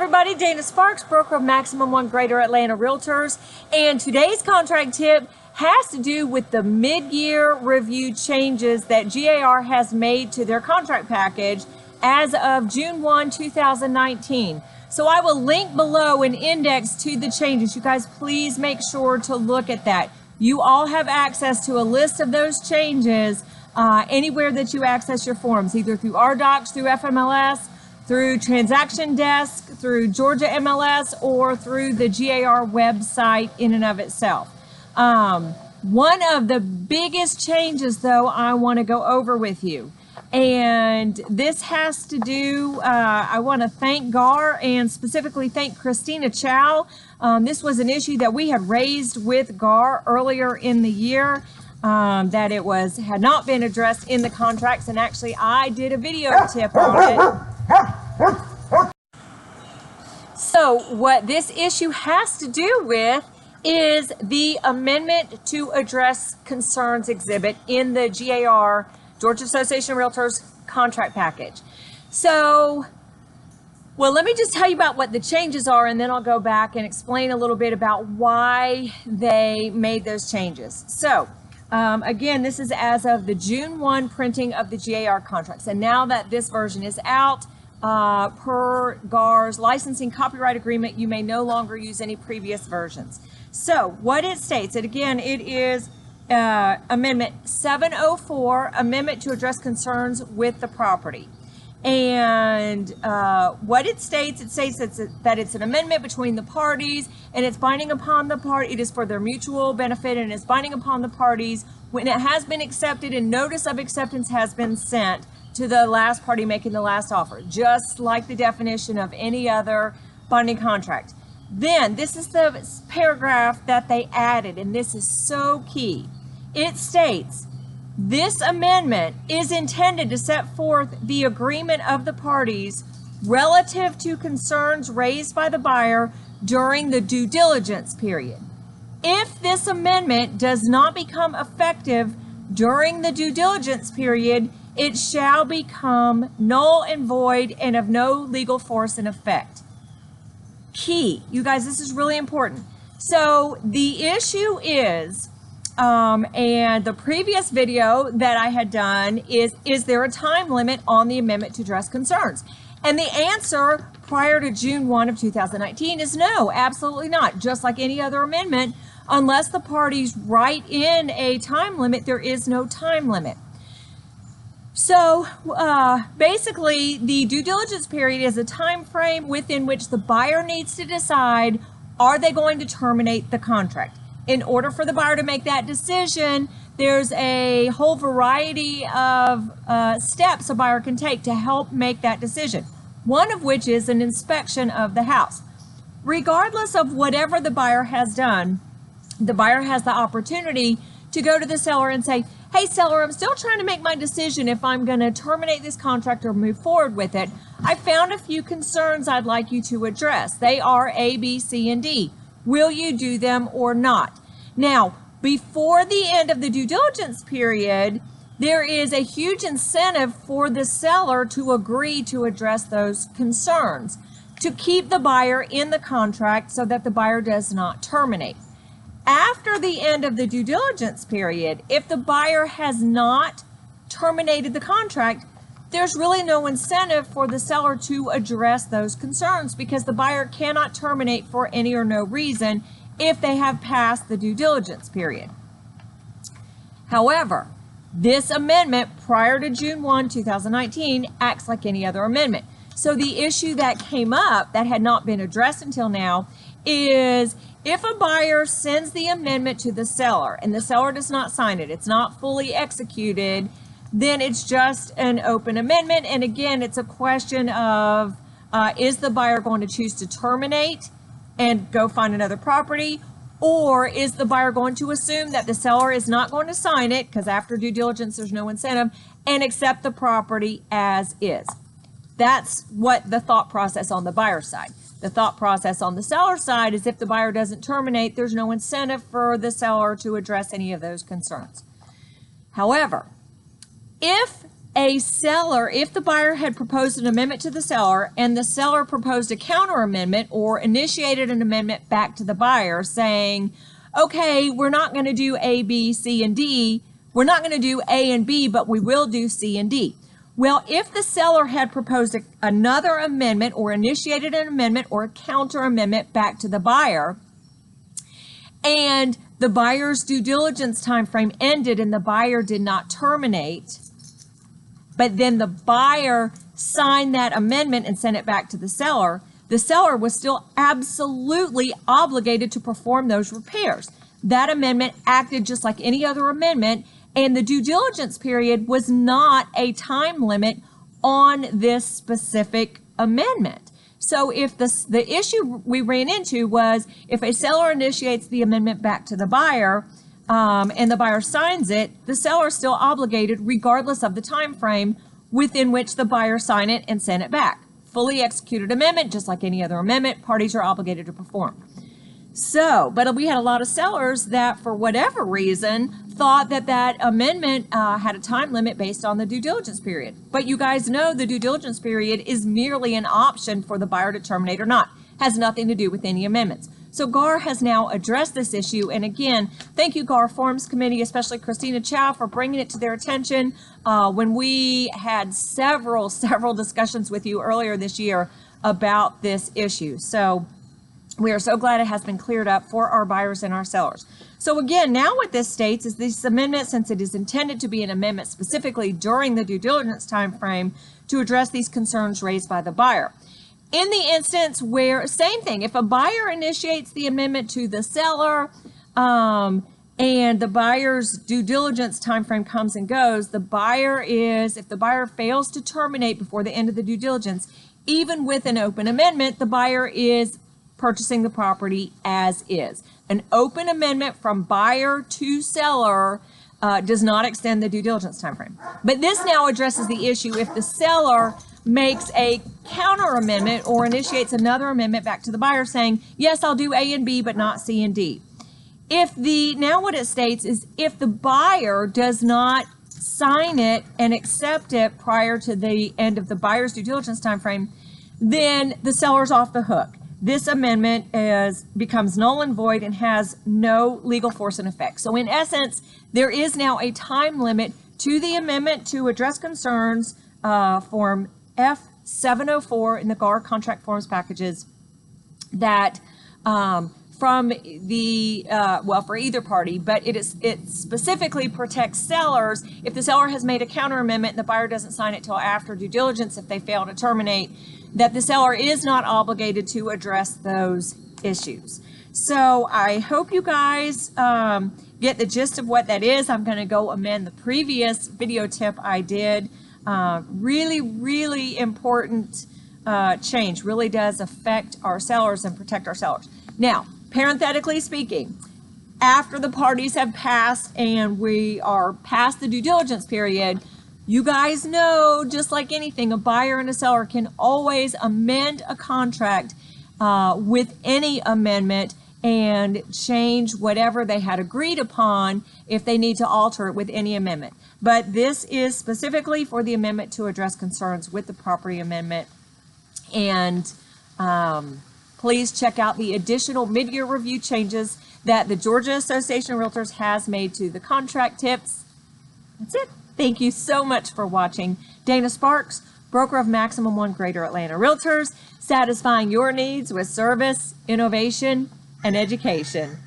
everybody, Dana Sparks, broker of Maximum One Greater Atlanta Realtors, and today's contract tip has to do with the mid-year review changes that GAR has made to their contract package as of June 1, 2019. So I will link below an index to the changes. You guys, please make sure to look at that. You all have access to a list of those changes anywhere that you access your forms, either through RDocs, through FMLS, through Transaction Desk, through Georgia MLS, or through the GAR website in and of itself. One of the biggest changes, though, I want to go over with you. And this has to do, I want to thank GAR and specifically thank Christina Chow. This was an issue that we had raised with GAR earlier in the year, that it had not been addressed in the contracts, and actually I did a video tip on it. So what this issue has to do with is the amendment to Address Concerns exhibit in the GAR, Georgia Association of Realtors contract package. So, well, let me just tell you about what the changes are, and then I'll go back and explain a little bit about why they made those changes. So, again, this is as of the June 1 printing of the GAR contracts. And now that this version is out, per GAR's licensing copyright agreement, you may no longer use any previous versions. So what it states, and again, it is Amendment 704, Amendment to Address Concerns with the Property. And what it states that it's an amendment between the parties, and it's binding upon the party. It is for their mutual benefit, and it's binding upon the parties when it has been accepted and notice of acceptance has been sent to the last party making the last offer, just like the definition of any other binding contract. Then this is the paragraph that they added, and this is so key. It states, this amendment is intended to set forth the agreement of the parties relative to concerns raised by the buyer during the due diligence period. If this amendment does not become effective during the due diligence period, it shall become null and void and of no legal force and effect. Key, you guys, this is really important. So the issue is, and the previous video that I had done is there a time limit on the amendment to address concerns? And the answer prior to June 1 of 2019 is no, absolutely not. Just like any other amendment, unless the parties write in a time limit, there is no time limit. So basically, the due diligence period is a time frame within which the buyer needs to decide, are they going to terminate the contract? In order for the buyer to make that decision, there's a whole variety of steps a buyer can take to help make that decision, one of which is an inspection of the house. Regardless of whatever the buyer has done, the buyer has the opportunity to go to the seller and say, hey seller, I'm still trying to make my decision if I'm going to terminate this contract or move forward with it. I found a few concerns I'd like you to address. They are A, B, C, and D. Will you do them or not? Now, before the end of the due diligence period, there is a huge incentive for the seller to agree to address those concerns, to keep the buyer in the contract so that the buyer does not terminate. After the end of the due diligence period, if the buyer has not terminated the contract, there's really no incentive for the seller to address those concerns because the buyer cannot terminate for any or no reason if they have passed the due diligence period. However, this amendment prior to June 1, 2019 acts like any other amendment. So the issue that came up that had not been addressed until now is if a buyer sends the amendment to the seller and the seller does not sign it, it's not fully executed, then it's just an open amendment. And again, it's a question of is the buyer going to choose to terminate and go find another property, or is the buyer going to assume that the seller is not going to sign it, because after due diligence there's no incentive, and accept the property as is? That's what the thought process on the buyer side. The thought process on the seller side is if the buyer doesn't terminate, there's no incentive for the seller to address any of those concerns. However, if a seller, if the buyer had proposed an amendment to the seller and the seller proposed a counter amendment or initiated an amendment back to the buyer saying, okay, we're not going to do A, B, C, and D. We're not going to do A and B, but we will do C and D. Well, if the seller had proposed another amendment or initiated an amendment or a counter amendment back to the buyer, and the buyer's due diligence time frame ended and the buyer did not terminate, but then the buyer signed that amendment and sent it back to the seller was still absolutely obligated to perform those repairs. That amendment acted just like any other amendment, and the due diligence period was not a time limit on this specific amendment. So if the issue we ran into was if a seller initiates the amendment back to the buyer, and the buyer signs it, the seller is still obligated regardless of the time frame within which the buyer signed it and sent it back. Fully executed amendment, just like any other amendment, parties are obligated to perform. So, but we had a lot of sellers that for whatever reason thought that that amendment had a time limit based on the due diligence period. But you guys know the due diligence period is merely an option for the buyer to terminate or not. Has nothing to do with any amendments. So GAR has now addressed this issue, and again, thank you GAR Forms Committee, especially Christina Chow, for bringing it to their attention when we had several discussions with you earlier this year about this issue. So we are so glad it has been cleared up for our buyers and our sellers. So again, now what this states is this amendment, since it is intended to be an amendment specifically during the due diligence time frame to address these concerns raised by the buyer. In the instance where, same thing, if a buyer initiates the amendment to the seller and the buyer's due diligence time frame comes and goes, if the buyer fails to terminate before the end of the due diligence, even with an open amendment, the buyer is purchasing the property as is. An open amendment from buyer to seller does not extend the due diligence time frame. But this now addresses the issue if the seller makes a counter amendment or initiates another amendment back to the buyer saying, yes, I'll do A and B, but not C and D. Now what it states is if the buyer does not sign it and accept it prior to the end of the buyer's due diligence time frame, then the seller's off the hook. This amendment becomes null and void and has no legal force and effect. So in essence, there is now a time limit to the amendment to address concerns form F704 in the GAR contract forms packages that from the, for either party, but it specifically protects sellers if the seller has made a counter amendment and the buyer doesn't sign it till after due diligence if they fail to terminate, that the seller is not obligated to address those issues. So I hope you guys get the gist of what that is. I'm going to go amend the previous video tip I did. Really important change. Really does affect our sellers and protect our sellers. Now, parenthetically speaking, after the parties have passed and we are past the due diligence period, you guys know, just like anything, a buyer and a seller can always amend a contract with any amendment and change whatever they had agreed upon if they need to alter it with any amendment. But this is specifically for the amendment to address concerns with the property amendment. And please check out the additional mid-year review changes that the Georgia Association of Realtors has made to the contract tips. That's it. Thank you so much for watching. Dana Sparks, broker of Maximum One Greater Atlanta Realtors, satisfying your needs with service, innovation, and education.